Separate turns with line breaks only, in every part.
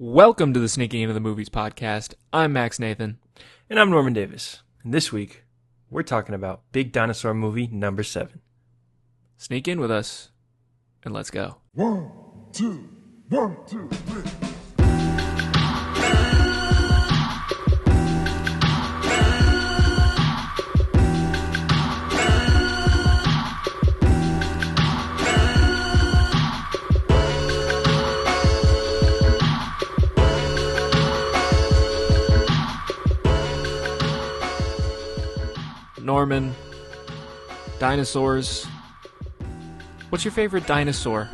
Welcome to the Sneaking Into the Movies podcast. I'm Max Nathan.
And I'm Norman Davis. And this week, we're talking about Big Dinosaur movie number 7.
Sneak in with us, and let's go.
1, 2, 1, 2, 3.
Norman, dinosaurs. What's your favorite dinosaur?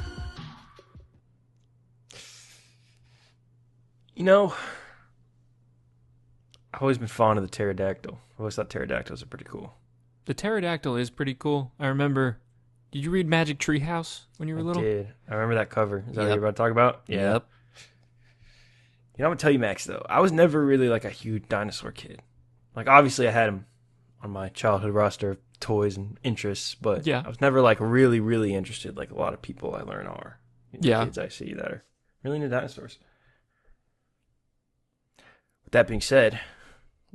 You know, I've always been fond of the pterodactyl. I always thought pterodactyls are pretty cool.
The pterodactyl is pretty cool. I remember, did you read Magic Treehouse when you were little?
I did. I remember that cover. Is that what
Yep.
you're about to talk about? Yeah.
Yep.
You know, I'm going to tell you, Max, though. I was never really like a huge dinosaur kid. Like, obviously, I had them on my childhood roster of toys and interests, but
Yeah.
I was never like really, really interested like a lot of people I learn are.
Yeah.
Kids I see that are really into dinosaurs. With that being said,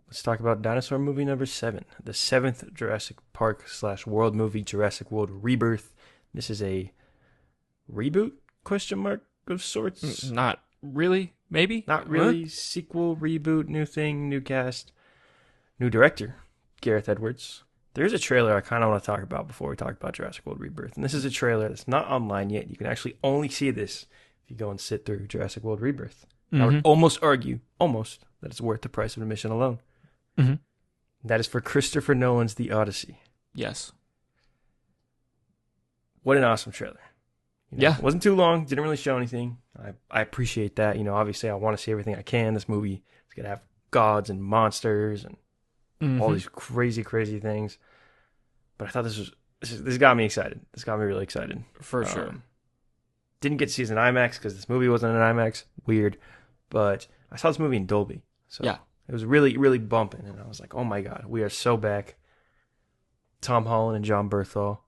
let's talk about dinosaur movie number 7, the 7th Jurassic Park / World movie, Jurassic World Rebirth. This is a reboot, question mark, of sorts.
Not really, maybe?
Not really. Sequel, reboot, new thing, new cast, new director, Gareth Edwards. There's a trailer I kind of want to talk about before we talk about Jurassic World Rebirth. And this is a trailer that's not online yet. You can actually only see this if you go and sit through Jurassic World Rebirth. I would almost argue, that it's worth the price of admission alone.
Mhm.
That is for Christopher Nolan's The Odyssey.
Yes.
What an awesome trailer.
Yeah.
It wasn't too long. Didn't really show anything. I appreciate that. You know, obviously I want to see everything I can. This movie is going to have gods and monsters and all these crazy, crazy things. But I thought this got me excited. This got me really excited.
For sure.
Didn't get to see it in IMAX because this movie wasn't in IMAX. Weird. But I saw this movie in Dolby. So
Yeah.
it was really, really bumping. And I was like, oh my God, we are so back. Tom Holland and John Bernthal.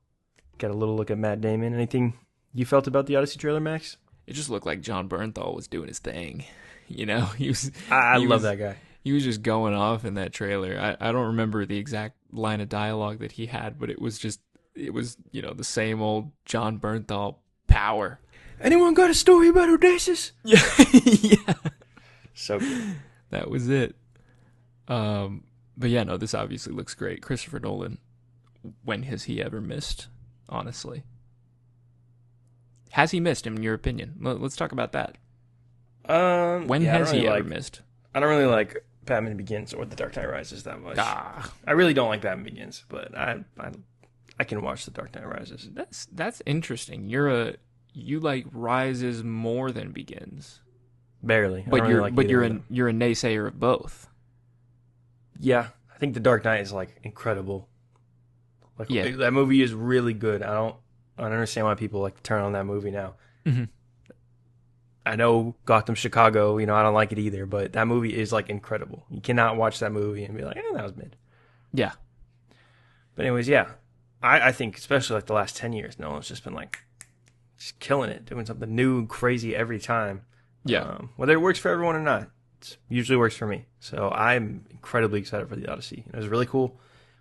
Got a little look at Matt Damon. Anything you felt about the Odyssey trailer, Max?
It just looked like John Bernthal was doing his thing. You know, he
I love
was-
that guy.
He was just going off in that trailer. I don't remember the exact line of dialogue that he had, but it was, you know, the same old John Bernthal power.
Anyone got a story about Odysseus?
Yeah. Yeah.
So good.
That was it. But yeah, no, this obviously looks great. Christopher Nolan, when has he ever missed, honestly? Has he missed, in your opinion? Let's talk about that. When has he ever missed?
I don't really like Batman Begins or The Dark Knight Rises that much.
Ah,
I really don't like Batman Begins, but I can watch The Dark Knight Rises.
that's interesting. You like Rises more than Begins,
Barely.
but
you're
you're a naysayer of both.
Yeah, I think The Dark Knight is like incredible. Like
Yeah.
that movie is really good. I don't understand why people like to turn on that movie now.
Mhm.
I know Gotham, Chicago, you know, I don't like it either, but that movie is like incredible. You cannot watch that movie and be like, that was mid.
Yeah.
But anyways, yeah, I think especially like the last 10 years, Nolan's just been like just killing it, doing something new and crazy every time.
Yeah.
Whether it works for everyone or not, it usually works for me. So I'm incredibly excited for the Odyssey. It was really cool.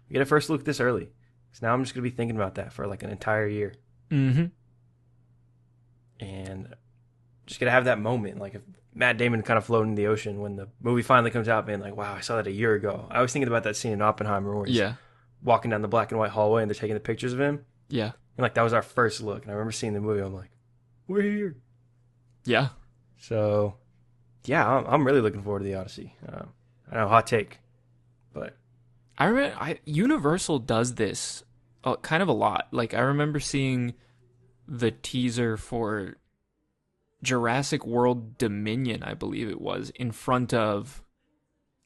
We get a first look this early. So now I'm just going to be thinking about that for like an entire year.
Mm-hmm.
And just going to have that moment. Like if Matt Damon kind of floating in the ocean when the movie finally comes out, being like, wow, I saw that a year ago. I was thinking about that scene in Oppenheimer where he's walking down the black and white hallway and they're taking the pictures of him.
Yeah.
And like that was our first look. And I remember seeing the movie. I'm like, we're here.
Yeah.
So, yeah, I'm really looking forward to the Odyssey. I know, hot take, but
I remember Universal does this kind of a lot. Like I remember seeing the teaser for Jurassic World Dominion, I believe it was, in front of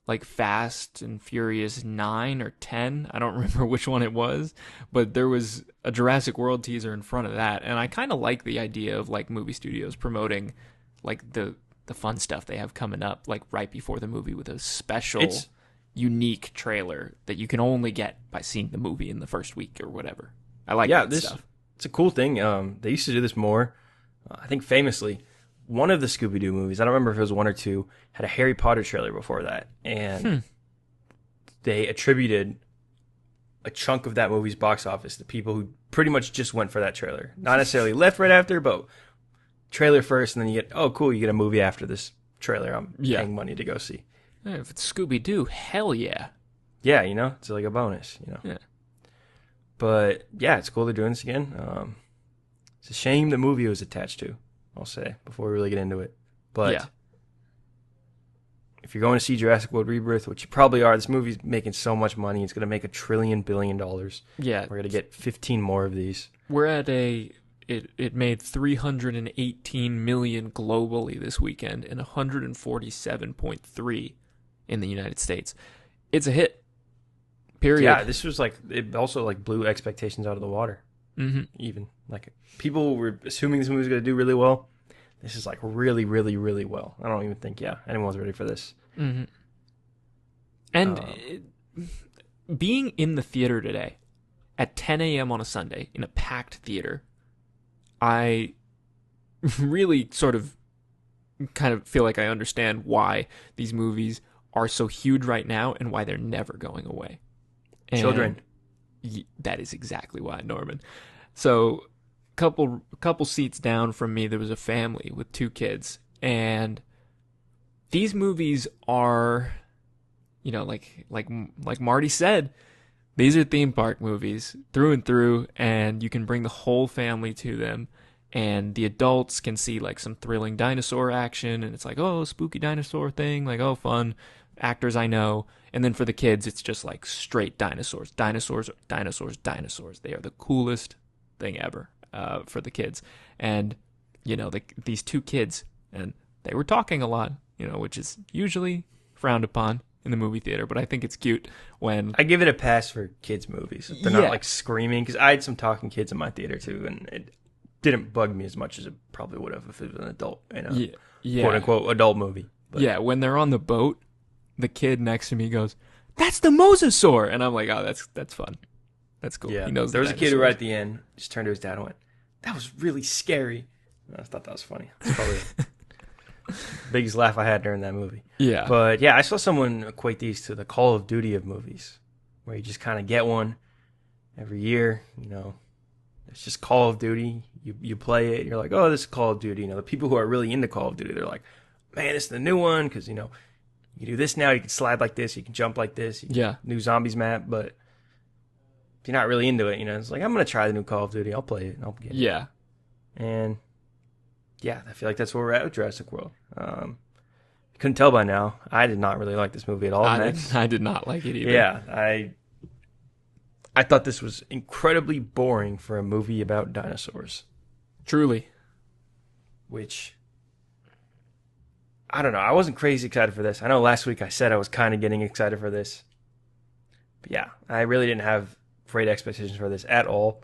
like Fast and Furious 9 or 10. I don't remember which one it was, but there was a Jurassic World teaser in front of that. And I kind of like the idea of like movie studios promoting like the fun stuff they have coming up, like right before the movie with a special unique trailer that you can only get by seeing the movie in the first week or whatever. I like that stuff.
It's a cool thing. They used to do this more. I think famously, one of the Scooby-Doo movies, I don't remember if it was one or two, had a Harry Potter trailer before that. And they attributed a chunk of that movie's box office to people who pretty much just went for that trailer. Not necessarily left right after, but trailer first, and then you get, oh, cool, you get a movie after this trailer I'm paying money to go see.
Yeah, if it's Scooby-Doo, hell yeah.
Yeah, it's like a bonus,
Yeah.
But, yeah, it's cool they're doing this again. It's a shame the movie was attached to, I'll say, before we really get into it. But if you're going to see Jurassic World Rebirth, which you probably are, this movie's making so much money. It's going to make $1 trillion billion.
Yeah.
We're going to get 15 more of these.
We're at it made 318 million globally this weekend and 147.3 in the United States. It's a hit. Period.
Yeah, this was it also blew expectations out of the water.
Mm-hmm.
Even people were assuming this movie was going to do really well. This is really, really, really well. I don't even think anyone was ready for this.
Mm-hmm. And being in the theater today at 10 a.m. on a Sunday in a packed theater, I really sort of kind of feel like I understand why these movies are so huge right now and why they're never going away. And
children.
That is exactly why, Norman. So, couple seats down from me, there was a family with 2 kids, and these movies are, like Marty said, these are theme park movies through and through, and you can bring the whole family to them, and the adults can see some thrilling dinosaur action, and it's oh, spooky dinosaur thing, oh, fun, actors I know. And then for the kids, it's just straight dinosaurs. Dinosaurs. They are the coolest thing ever for the kids. And, these 2 kids, and they were talking a lot, which is usually frowned upon in the movie theater. But I think it's cute when...
I give it a pass for kids' movies. They're not screaming, because I had some talking kids in my theater too, and it didn't bug me as much as it probably would have if it was an adult, quote-unquote adult movie. But.
Yeah, when they're on the boat, the kid next to me goes, "That's the mosasaur," and I'm like, "Oh, that's fun. That's cool."
Yeah,
he knows.
There was a kid who right at the end just turned to his dad and went, "That was really scary." And I thought that was funny. That's probably the biggest laugh I had during that movie.
Yeah,
but yeah, I saw someone equate these to the Call of Duty of movies, where you just kind of get one every year. It's just Call of Duty. You play it. You're like, "Oh, this is Call of Duty." The people who are really into Call of Duty, they're like, "Man, it's the new one," because you do this now, you can slide like this, you can jump like this, new zombies map, but if you're not really into it, it's I'm going to try the new Call of Duty, I'll play it, and I'll get it.
Yeah.
And, yeah, I feel like that's where we're at with Jurassic World. You couldn't tell by now, I did not really like this movie at all.
I did not like it either.
Yeah, I thought this was incredibly boring for a movie about dinosaurs.
Truly.
Which... I don't know. I wasn't crazy excited for this. I know last week I said I was kind of getting excited for this. But yeah, I really didn't have great expectations for this at all.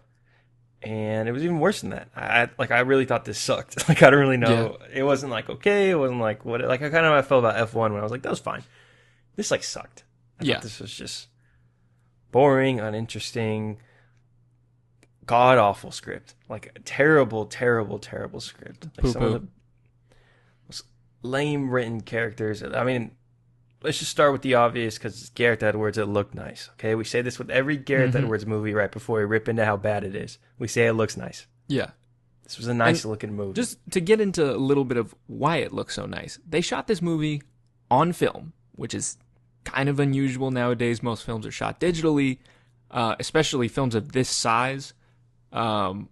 And it was even worse than that. I really thought this sucked. I don't really know. Yeah. It wasn't okay. It wasn't what. I kind of felt about F1 when I was like, that was fine. This sucked. I thought this was just boring, uninteresting, god awful script. A terrible, terrible, terrible script. Some of the lame written characters. I mean, let's just start with the obvious, because it's Gareth Edwards. It looked nice. Okay, we say this with every Gareth Edwards movie right before we rip into how bad it is. We say it looks nice.
Yeah.
This was a nice looking movie.
Just to get into a little bit of why it looks so nice, they shot this movie on film, which is kind of unusual nowadays. Most films are shot digitally, especially films of this size. They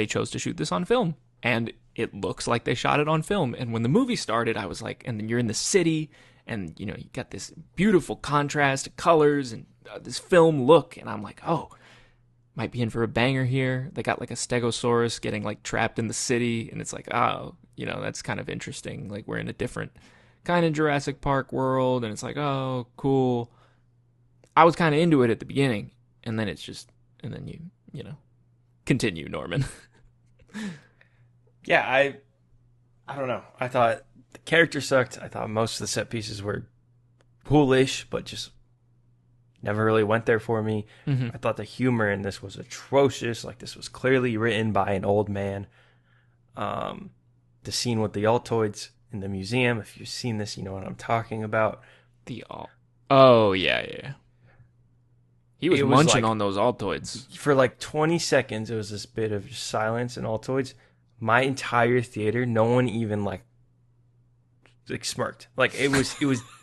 chose to shoot this on film, and it looks like they shot it on film. And when the movie started, I was like, and then you're in the city, and you got this beautiful contrast of colors and this film look, and I'm like, oh, might be in for a banger here. They got a stegosaurus getting trapped in the city, and it's oh, that's kind of interesting. We're in a different kind of Jurassic Park world, and it's oh, cool. I was kind of into it at the beginning, and then it's just, and then you continue, Norman.
Yeah, I don't know. I thought the character sucked. I thought most of the set pieces were coolish, but just never really went there for me. Mm-hmm. I thought the humor in this was atrocious. This was clearly written by an old man. the scene with the Altoids in the museum. If you've seen this, you know what I'm talking about.
Oh, yeah. He was
It was
munching
like-
on those Altoids.
For like 20 seconds, it was this bit of silence and Altoids. My entire theater, no one even like smirked. Like it was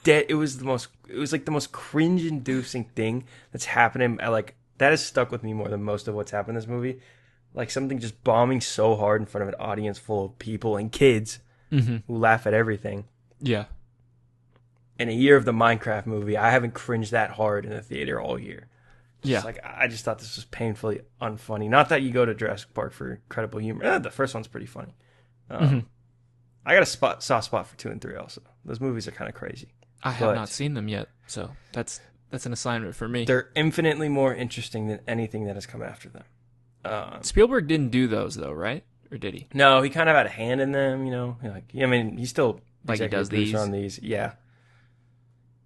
dead. It was like the most cringe-inducing thing that's happening. That has stuck with me more than most of what's happened in this movie. Like something just bombing so hard in front of an audience full of people and kids who laugh at everything.
Yeah.
In a year of the Minecraft movie, I haven't cringed that hard in a theater all year.
Yeah.
I just thought this was painfully unfunny. Not that you go to Jurassic Park for incredible humor. The first one's pretty funny. I got a soft spot for 2 and 3 also. Those movies are kind of crazy.
I have not seen them yet, so that's an assignment for me.
They're infinitely more interesting than anything that has come after them.
Spielberg didn't do those though, right? Or did he?
No, he kind of had a hand in them, you know. He still
Like he does
executive producer
these?
on these. Yeah.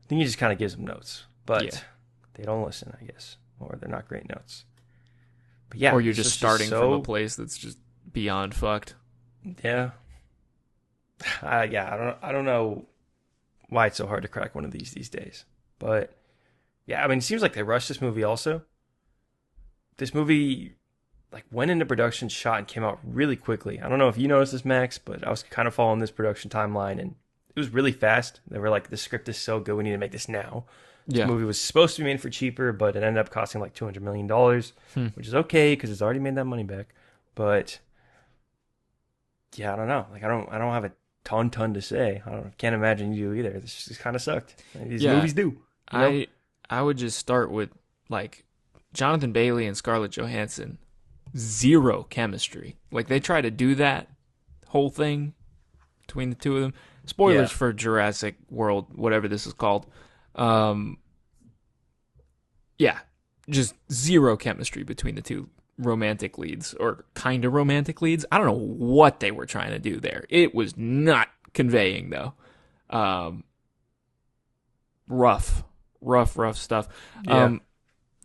I think he just kind of gives them notes, but
Yeah.
they don't listen, I guess, or they're not great notes. But yeah,
Or you're
it's
just starting
so,
from a place that's just beyond fucked.
Yeah. I don't know why it's so hard to crack one of these days. But yeah, I mean, it seems like they rushed this movie also. This movie went into production, shot, and came out really quickly. I don't know if you noticed this, Max, but I was kind of following this production timeline, and it was really fast. They were like, the script is so good, we need to make this now.
Yeah.
This movie was supposed to be made for cheaper, but it ended up costing like $200 million, which is okay because it's already made that money back. But yeah, I don't know. I don't have a ton to say. Can't imagine you do either. This just kind of sucked. These movies do. You know?
I would just start with Jonathan Bailey and Scarlett Johansson. Zero chemistry. They try to do that whole thing between the two of them. Spoilers for Jurassic World, whatever this is called. Yeah, just zero chemistry between the two romantic leads, or kind of romantic leads. I don't know what they were trying to do there. It was not conveying, though. Rough stuff.
Yeah.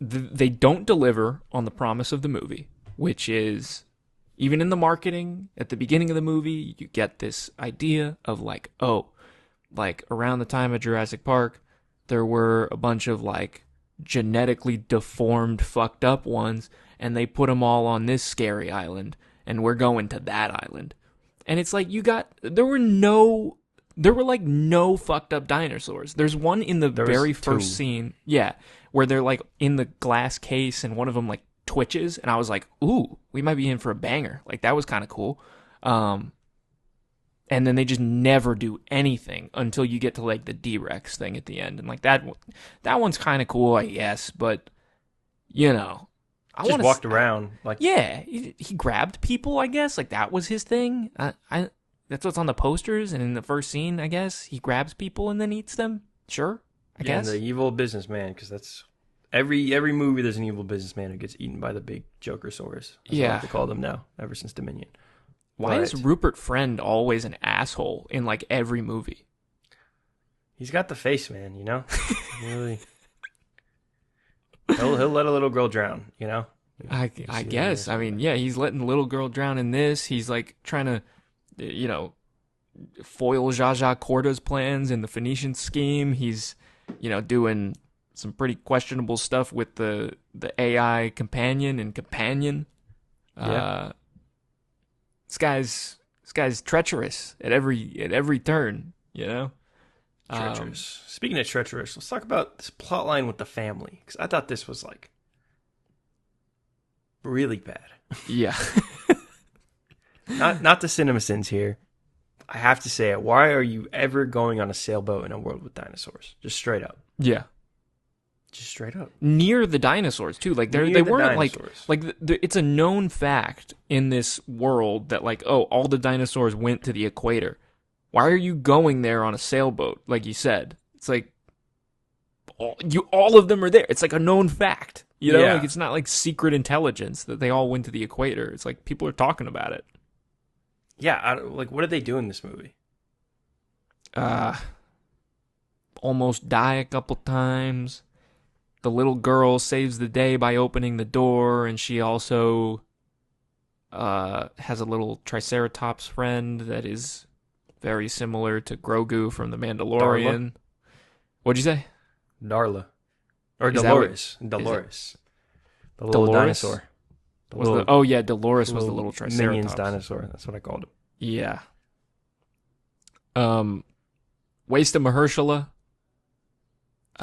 They don't deliver on the promise of the movie, which is, even in the marketing at the beginning of the movie, you get this idea of around the time of Jurassic Park, there were a bunch of genetically deformed, fucked up ones, and they put them all on this scary island, and we're going to that island. And it's there were no fucked up dinosaurs. There's one in the very first scene, where they're in the glass case, and one of them twitches, and I was like, ooh, we might be in for a banger. That was kind of cool. And then they just never do anything until you get to the D-Rex thing at the end, and that one's kind of cool, I guess. But I
just walked around
he grabbed people, I guess. That was his thing. That's what's on the posters, and in the first scene, I guess he grabs people and then eats them. Sure, I guess.
The evil businessman, because that's every movie. There's an evil businessman who gets eaten by the big Jokersaurus. That's what I like to call them now, ever since Dominion.
Why is Rupert Friend always an asshole in every movie?
He's got the face, man. Really. He'll let a little girl drown.
I guess. I mean, yeah, he's letting the little girl drown in this. He's trying to, foil Zsa Zsa Corda's plans in the Phoenician scheme. He's, doing some pretty questionable stuff with the AI companion and companion.
Yeah.
This guy's treacherous at every turn,
Treacherous. Speaking of treacherous, let's talk about this plot line with the family, because I thought this was really bad.
Yeah.
Not the cinema sins here. I have to say it. Why are you ever going on a sailboat in a world with dinosaurs? Just straight up.
Yeah.
Just straight up.
Near the dinosaurs too. They weren't it's a known fact in this world that all the dinosaurs went to the equator. Why are you going there on a sailboat? Like you said, it's all of them are there. It's a known fact.
Yeah.
It's not secret intelligence that they all went to the equator. It's people are talking about it.
Yeah, what did they do in this movie?
Almost die a couple times. The little girl saves the day by opening the door, and she also has a little Triceratops friend that is very similar to Grogu from The Mandalorian. What'd you say?
Darla. Or
Is that
Dolores. Dolores. The little
Dolores?
dinosaur. The
Was
little,
oh yeah, Dolores was the little Triceratops.
Minions dinosaur. That's what I called him.
Yeah. Waste of Mahershala.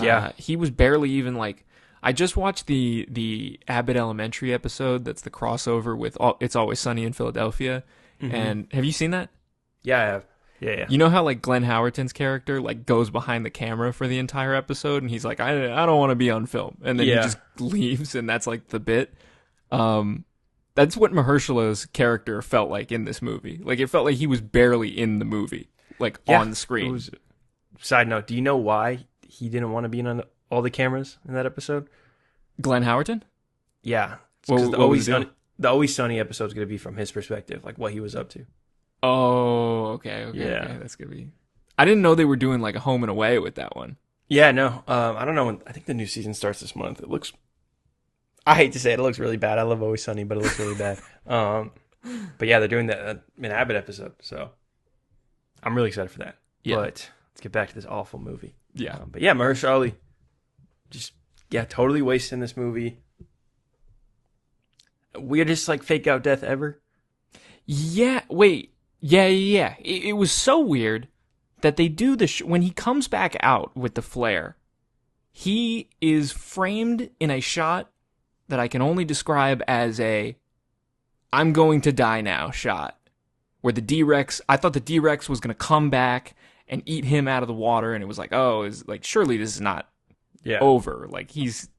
Yeah.
He was barely even like. I just watched the Abbott Elementary episode. That's the crossover with It's Always Sunny in Philadelphia.
Mm-hmm.
And have you seen that?
Yeah, I have. Yeah.
You know how like Glenn Howerton's character like goes behind the camera for the entire episode, and he's like, I don't want to be on film, and then he just leaves, and that's like the bit. That's what Mahershala's character felt like in this movie. Like it felt like he was barely in the movie, like on the screen.
Side note: do you know why he didn't want to be on all the cameras in that episode?
Glenn Howerton?
Yeah,
Well,
the Always Sunny episode is going to be from his perspective, like what he was up to.
Oh, okay, okay. That's gonna be. I didn't know they were doing like a home and away with that one.
Yeah, no. I don't know when. I think the new season starts this month. It looks. I hate to say it, it looks really bad. I love Always Sunny, but it looks really bad. But yeah, they're doing that an Abbott episode, so I'm really excited for that.
Yeah.
But let's get back to this awful movie.
Yeah.
But yeah, Mahershala, just totally wasting this movie. Weirdest like fake out death ever.
Yeah. Wait. Yeah. It was so weird that they do the when he comes back out with the flare, he is framed in a shot that I can only describe as a I'm going to die now shot. Where the D-Rex, I thought the D-Rex was going to come back and eat him out of the water, and it was like, oh, is like surely this is not over. Like he's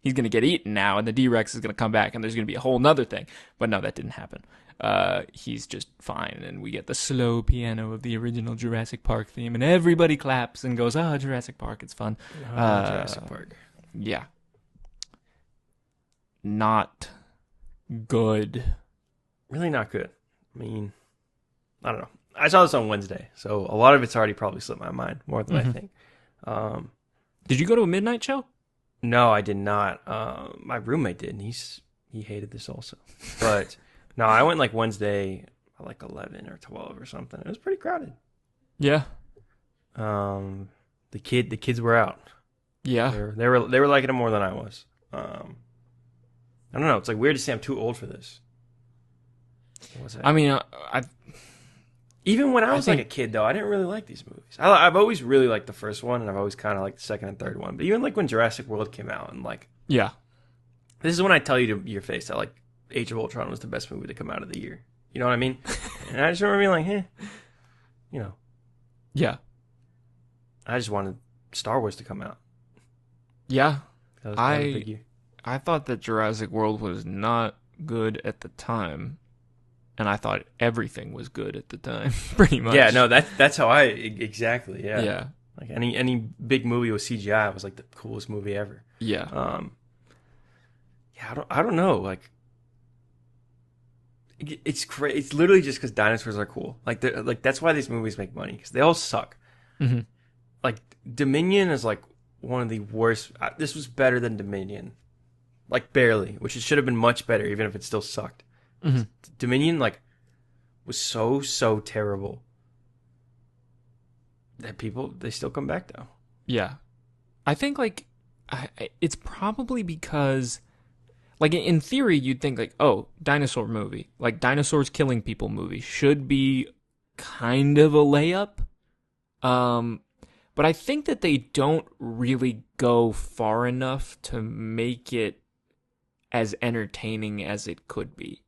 going to get eaten now, and the D-Rex is going to come back, and there's going to be a whole nother thing. But no, that didn't happen. He's just fine, and we get the slow piano of the original Jurassic Park theme, and everybody claps and goes, "Ah, Jurassic Park, it's fun."
Jurassic Park.
Yeah. Not good.
Really not good. I mean, I don't know. I saw this on Wednesday, so a lot of it's already probably slipped my mind more than I think.
Did you go to a midnight show?
No, I did not. My roommate did, and he hated this also. But no, I went like Wednesday at like 11 or 12 or something. It was pretty crowded.
Yeah.
The kids were out.
Yeah.
They were liking it more than I was. I don't know. It's like weird to say I'm too old for this.
I mean,
even when I was like a kid, though, I didn't really like these movies. I've always really liked the first one, and I've always kind of liked the second and third one. But even like when Jurassic World came out, and like,
yeah,
this is when I tell you to your face that like Age of Ultron was the best movie to come out of the year. You know what I mean? And I just remember being like, you know,
yeah.
I just wanted Star Wars to come out.
Yeah,
That was a big year.
I thought that Jurassic World was not good at the time. And I thought everything was good at the time, pretty much.
Yeah, no, that's how exactly, yeah.
Yeah.
Like any big movie with CGI was like the coolest movie ever.
Yeah.
I don't know, like it's crazy. It's literally just because dinosaurs are cool. Like that's why these movies make money, because they all suck.
Mm-hmm.
Like Dominion is like one of the worst. This was better than Dominion, like barely, which it should have been much better, even if it still sucked. Mm-hmm. Dominion like was so terrible that they still come back though.
Yeah, I think like it's probably because like in theory you'd think like, oh, dinosaur movie, like dinosaurs killing people movie should be kind of a layup. But I think that they don't really go far enough to make it as entertaining as it could be.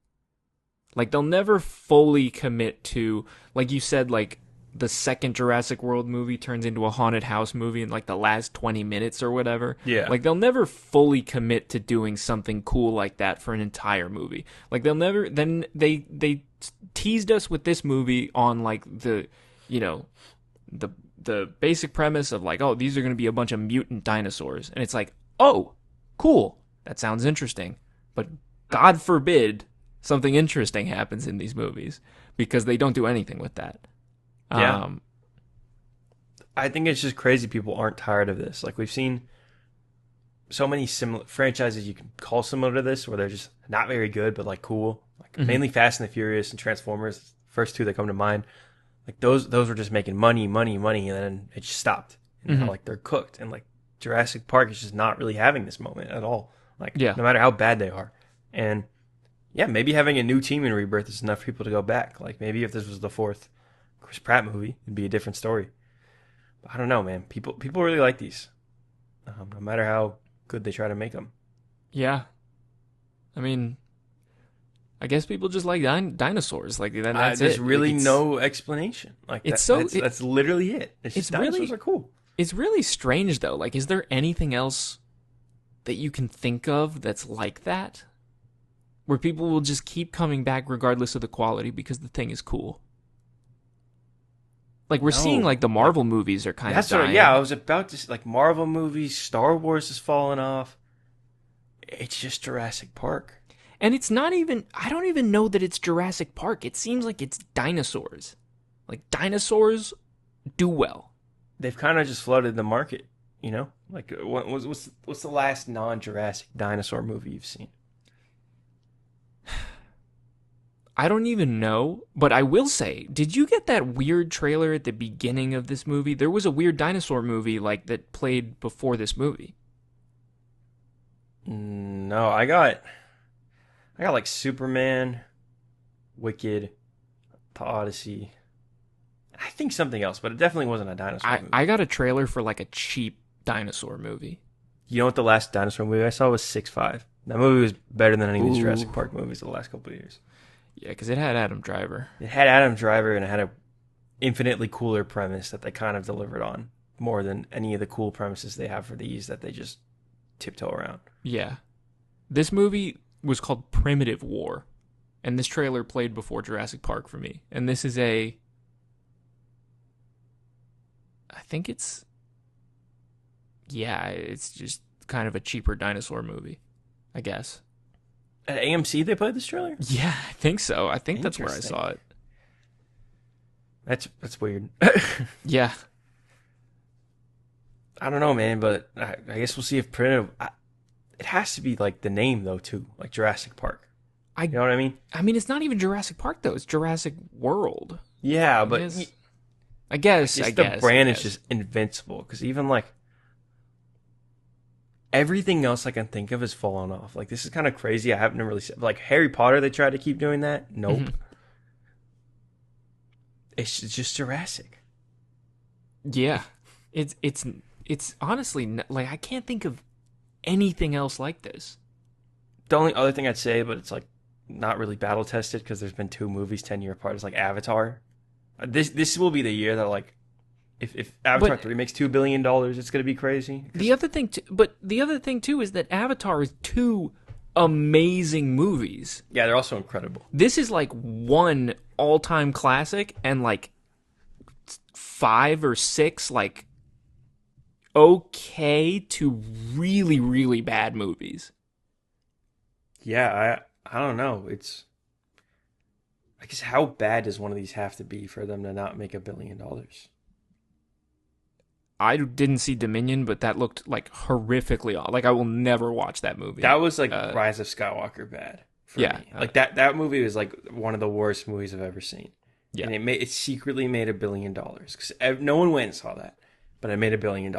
Like, they'll never fully commit to, like you said, like, the second Jurassic World movie turns into a haunted house movie in, like, the last 20 minutes or whatever.
Yeah.
Like, they'll never fully commit to doing something cool like that for an entire movie. Like, they'll never, then they teased us with this movie on, like, the, you know, the basic premise of, like, oh, these are going to be a bunch of mutant dinosaurs. And it's like, oh, cool. That sounds interesting. But God forbid something interesting happens in these movies, because they don't do anything with that.
Yeah. I think it's just crazy people aren't tired of this. Like, we've seen so many similar franchises you can call similar to this, where they're just not very good, but like cool. Like mainly Fast and the Furious and Transformers, first two that come to mind. Like those were just making money, and then it just stopped. And now like they're cooked, and like Jurassic Park is just not really having this moment at all. Like no matter how bad they are, and yeah, maybe having a new team in Rebirth is enough for people to go back. Like maybe if this was the fourth Chris Pratt movie, it'd be a different story. But I don't know, man. People really like these, no matter how good they try to make them.
Yeah, I mean, I guess people just like dinosaurs. Like that's
there's
it.
really no explanation. Like that's literally it. It's just dinosaurs
really,
are cool.
It's really strange though. Like, is there anything else that you can think of that's like that, where people will just keep coming back regardless of the quality because the thing is cool? Like we're seeing, like the Marvel movies are kind of dying.
I was about to like Marvel movies. Star Wars has fallen off. It's just Jurassic Park.
And it's not even, I don't even know that it's Jurassic Park. It seems like it's dinosaurs. Like, dinosaurs do well.
They've kind of just flooded the market, you know? Like, what's the last non-Jurassic dinosaur movie you've seen?
I don't even know, but I will say, did you get that weird trailer at the beginning of this movie? There was a weird dinosaur movie, like, that played before this movie.
No, I got like Superman, Wicked, the Odyssey. I think something else, but it definitely wasn't a dinosaur movie.
I got a trailer for like a cheap dinosaur movie.
You know what the last dinosaur movie I saw was 6'5". That movie was better than any of these Jurassic Park movies of the last couple of years.
Yeah, because it had Adam Driver.
It had Adam Driver, and it had a infinitely cooler premise that they kind of delivered on more than any of the cool premises they have for these that they just tiptoe around.
Yeah. This movie was called Primitive War, and this trailer played before Jurassic Park for me. And this is I think it's just kind of a cheaper dinosaur movie, I guess.
At AMC they played this trailer?
Yeah, I think so. I think that's where I saw it.
That's weird.
Yeah.
I don't know, man, but I guess we'll see if Primitive... It has to be like the name though too, like Jurassic Park. You know what I mean?
I mean, it's not even Jurassic Park though; it's Jurassic World.
Yeah, but
I guess
the brand is just invincible because even like everything else I can think of has fallen off. Like this is kind of crazy. I haven't really seen, like Harry Potter. They tried to keep doing that. Nope. Mm-hmm. It's just Jurassic.
Yeah, it's honestly like I can't think of anything else like this.
The only other thing I'd say, but it's like not really battle tested because there's been 2 movies 10 years apart, is like Avatar. This will be the year that like if Avatar 3 makes $2 billion, it's gonna be crazy.
The other thing too is that Avatar is 2 amazing movies.
Yeah, they're also incredible.
This is like one all-time classic and like 5 or 6 like okay to really, really bad movies.
Yeah, I don't know. I guess how bad does one of these have to be for them to not make $1 billion?
I didn't see Dominion, but that looked like horrifically off. Like I will never watch that movie.
That was like Rise of Skywalker bad for me. Like that movie was like one of the worst movies I've ever seen. Yeah, and it secretly made $1 billion because no one went and saw that. But I made $1 billion.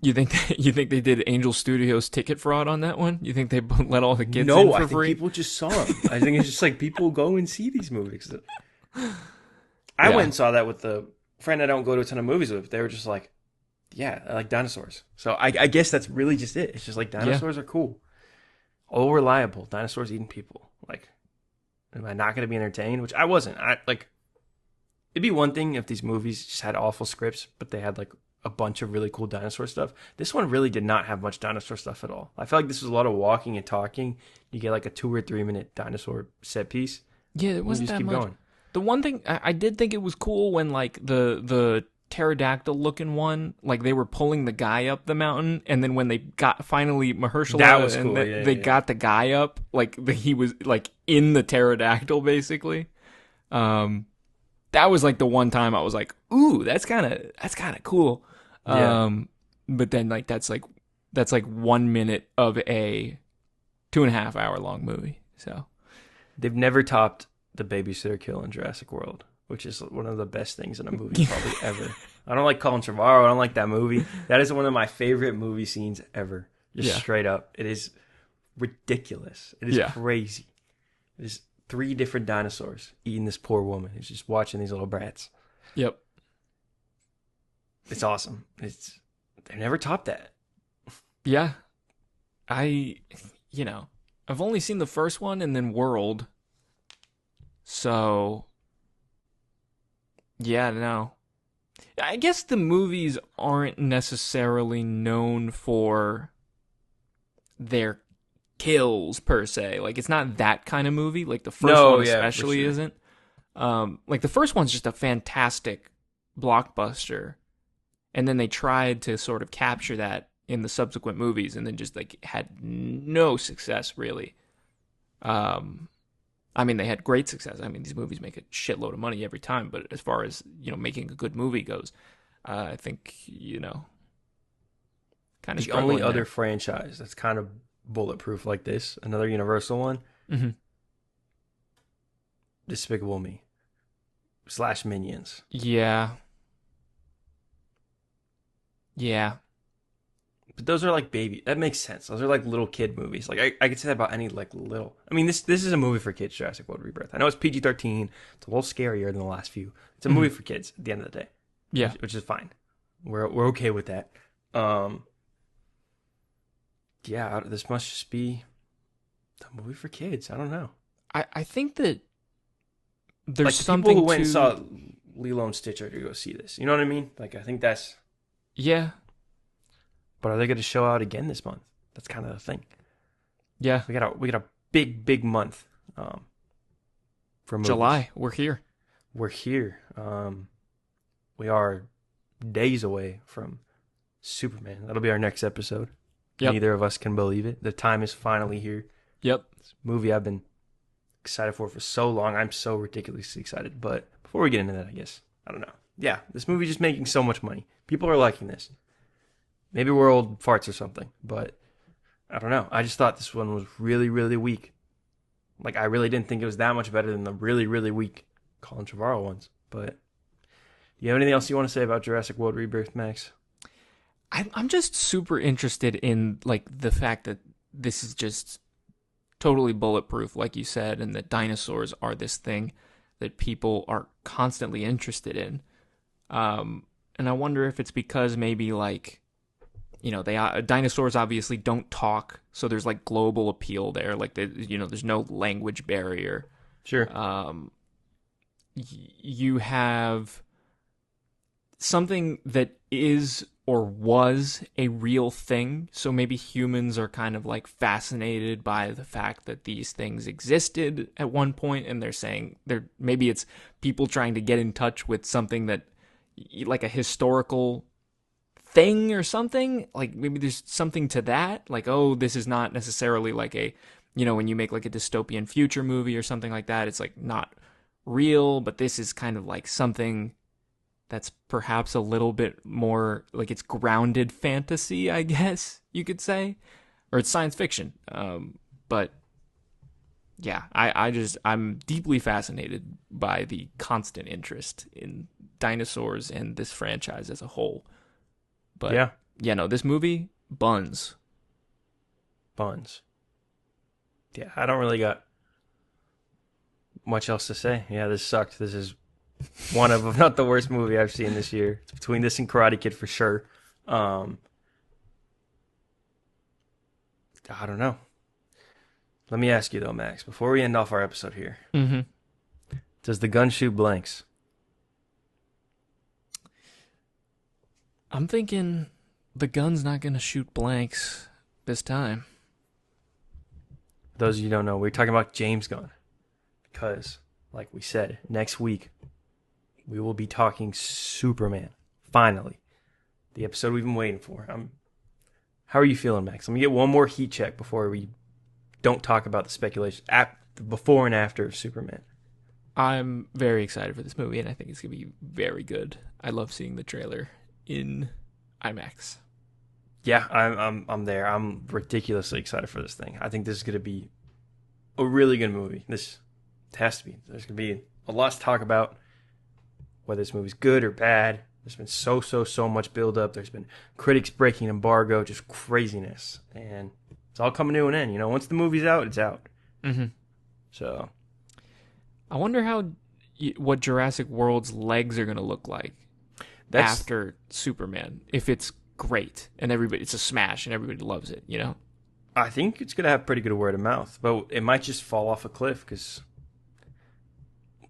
You think they did Angel Studios ticket fraud on that one? You think they let all the kids in for
I think
free?
People just saw them. I think it's just like people go and see these movies. I went and saw that with the friend I don't go to a ton of movies with. They were just like, yeah, I like dinosaurs. So I guess that's really just it. It's just like dinosaurs are cool. All reliable. Dinosaurs eating people. Like, am I not going to be entertained? Which I wasn't. It'd be one thing if these movies just had awful scripts, but they had like a bunch of really cool dinosaur stuff. This one really did not have much dinosaur stuff at all. I felt like this was a lot of walking and talking. You get like a 2 or 3 minute dinosaur set piece.
Yeah, it wasn't that much. Going. The one thing I did think it was cool when like the pterodactyl looking one, like they were pulling the guy up the mountain, and then when they got finally Mahershala,
that was cool. They
got the guy up, like he was like in the pterodactyl basically. That was like the one time I was like, "Ooh, that's kind of cool."
Yeah.
But then like that's like 1 minute of a 2.5 hour long movie. So
They've never topped the babysitter kill in Jurassic World, which is one of the best things in a movie probably ever. I don't like Colin Trevorrow. I don't like that movie. That is one of my favorite movie scenes ever. Just
Yeah.
straight up. It is ridiculous. It is
Yeah.
crazy. It is 3 different dinosaurs eating this poor woman who's just watching these little brats.
yep.
It's awesome. They've never topped that.
Yeah. I've only seen the first one and then World. So yeah, no. I guess the movies aren't necessarily known for their kills per se. Like it's not that kind of movie. Like the first
No,
one
yeah, for
especially
sure.
isn't. Like the first one's just a fantastic blockbuster. And then they tried to sort of capture that in the subsequent movies and then just like had no success really. I mean, they had great success. I mean, these movies make a shitload of money every time, but as far as, making a good movie goes, I think, kind of
The only
struggling
other
there.
franchise that's kind of bulletproof like this, another Universal one,
Mm-hmm.
Despicable Me / Minions.
Yeah. Yeah.
But those are like baby. That makes sense. Those are like little kid movies. Like I could say that about any like little. I mean, this is a movie for kids. Jurassic World Rebirth. I know it's PG-13. It's a little scarier than the last few. It's a movie for kids at the end of the day.
Yeah.
which is fine. We're okay with that. Yeah, this must just be the movie for kids. I don't know.
I think that there's
Like the
something
people who went
to...
and saw Lilo and Stitch are to go see this. You know what I mean? Like I think that's.
Yeah.
But are they going to show out again this month? That's kind of the thing.
Yeah.
We got a big month. For movies.
July. We're here.
We're here. We are days away from Superman. That'll be our next episode.
Yep.
Neither of us can believe it. The time is finally here.
Yep.
This movie I've been excited for so long. I'm so ridiculously excited. But before we get into that, I guess, I don't know. Yeah, this movie just making so much money. People are liking this. Maybe we're old farts or something, but I don't know. I just thought this one was really, really weak. Like, I really didn't think it was that much better than the really, really weak Colin Trevorrow ones. But do you have anything else you want to say about Jurassic World Rebirth, Max?
I'm just super interested in like the fact that this is just totally bulletproof, like you said, and that dinosaurs are this thing that people are constantly interested in. And I wonder if it's because maybe like, dinosaurs obviously don't talk, so there's like global appeal there. Like there's no language barrier.
Sure.
You have something that is or was a real thing, so maybe humans are kind of like fascinated by the fact that these things existed at one point, and they're saying maybe it's people trying to get in touch with something that like a historical thing or something. Like maybe there's something to that, like, oh, this is not necessarily like a, when you make like a dystopian future movie or something like that, it's like not real, but this is kind of like something that's perhaps a little bit more like it's grounded fantasy, I guess you could say, or it's science fiction. But yeah, I'm deeply fascinated by the constant interest in dinosaurs and this franchise as a whole. But yeah, this movie, buns.
Yeah, I don't really got much else to say. Yeah, this sucked. This is one of, if not the worst movie I've seen this year. It's between this and Karate Kid for sure. I don't know. Let me ask you though, Max, before we end off our episode here,
Mm-hmm.
does the gun shoot blanks?
I'm thinking the gun's not going to shoot blanks this time.
For those of you who don't know, we're talking about James Gunn. Because, like we said, next week we will be talking Superman. Finally. The episode we've been waiting for. How are you feeling, Max? Let me get one more heat check before we don't talk about the speculation before and after of Superman.
I'm very excited for this movie, and I think it's going to be very good. I love seeing the trailer in IMAX.
Yeah, I'm there. I'm ridiculously excited for this thing. I think this is going to be a really good movie. This has to be. There's going to be a lot to talk about, whether this movie's good or bad. There's been so much build up. There's been critics breaking embargo, just craziness. And it's all coming to an end. You know, once the movie's out, it's out.
Mm-hmm.
So
I wonder what Jurassic World's legs are going to look like after Superman. If it's great and it's a smash and everybody loves it, you know?
I think it's going to have pretty good word of mouth, but it might just fall off a cliff because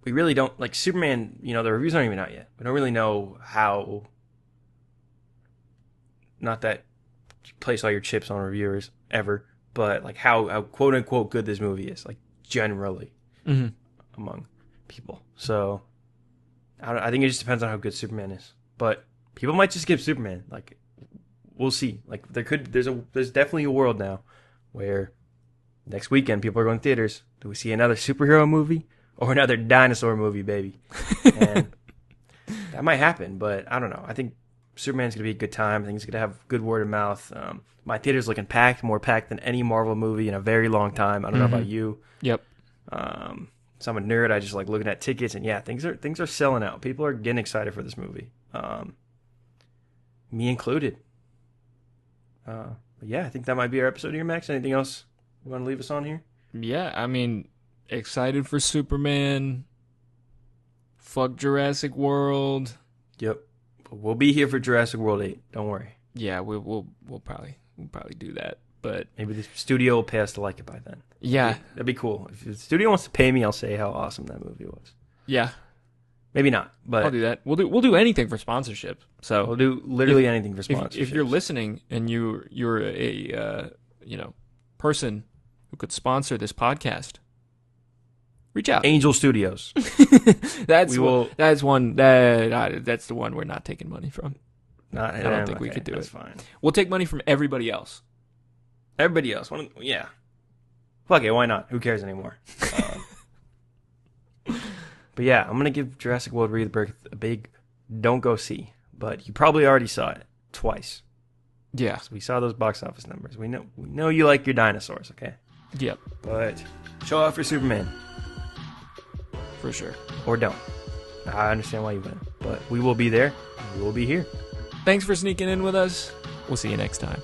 we really don't, like Superman, you know, the reviews aren't even out yet. We don't really know how, not that you place all your chips on reviewers ever, but like how quote unquote good this movie is, like generally among people. So I think it just depends on how good Superman is, but people might just skip Superman. Like we'll see. Like there's definitely a world now where next weekend people are going to theaters. Do we see another superhero movie? Or another dinosaur movie, baby. And that might happen, but I don't know. I think Superman's going to be a good time. I think it's going to have good word of mouth. My theater's looking packed, more packed than any Marvel movie in a very long time. I don't know about you.
Yep.
So I'm a nerd. I just like looking at tickets, and yeah, things are selling out. People are getting excited for this movie. Me included. But yeah, I think that might be our episode here, Max. Anything else you want to leave us on here?
Yeah, I mean, excited for Superman. Fuck Jurassic World.
Yep. We'll be here for Jurassic World 8. Don't worry.
Yeah, we'll probably do that. But
maybe the studio will pay us to like it by then.
Yeah.
That'd be cool. If the studio wants to pay me, I'll say how awesome that movie was.
Yeah.
Maybe not, but
I'll do that. We'll do anything for sponsorship. So
we'll do literally anything for sponsorship.
If you're listening and you're a person who could sponsor this podcast, reach out.
Angel Studios.
That's the one we're not taking money from. I don't think we could do it.
That's fine.
We'll take money from everybody else.
Everybody else. Yeah. Fuck it. Why not? Who cares anymore? But yeah, I'm going to give Jurassic World Rebirth a big don't go see. But you probably already saw it twice.
Yeah.
So we saw those box office numbers. We know you like your dinosaurs, okay?
Yep.
But show out for Superman.
For sure.
Or don't. I understand why you wouldn't. But we will be there. We will be here.
Thanks for sneaking in with us. We'll see you next time.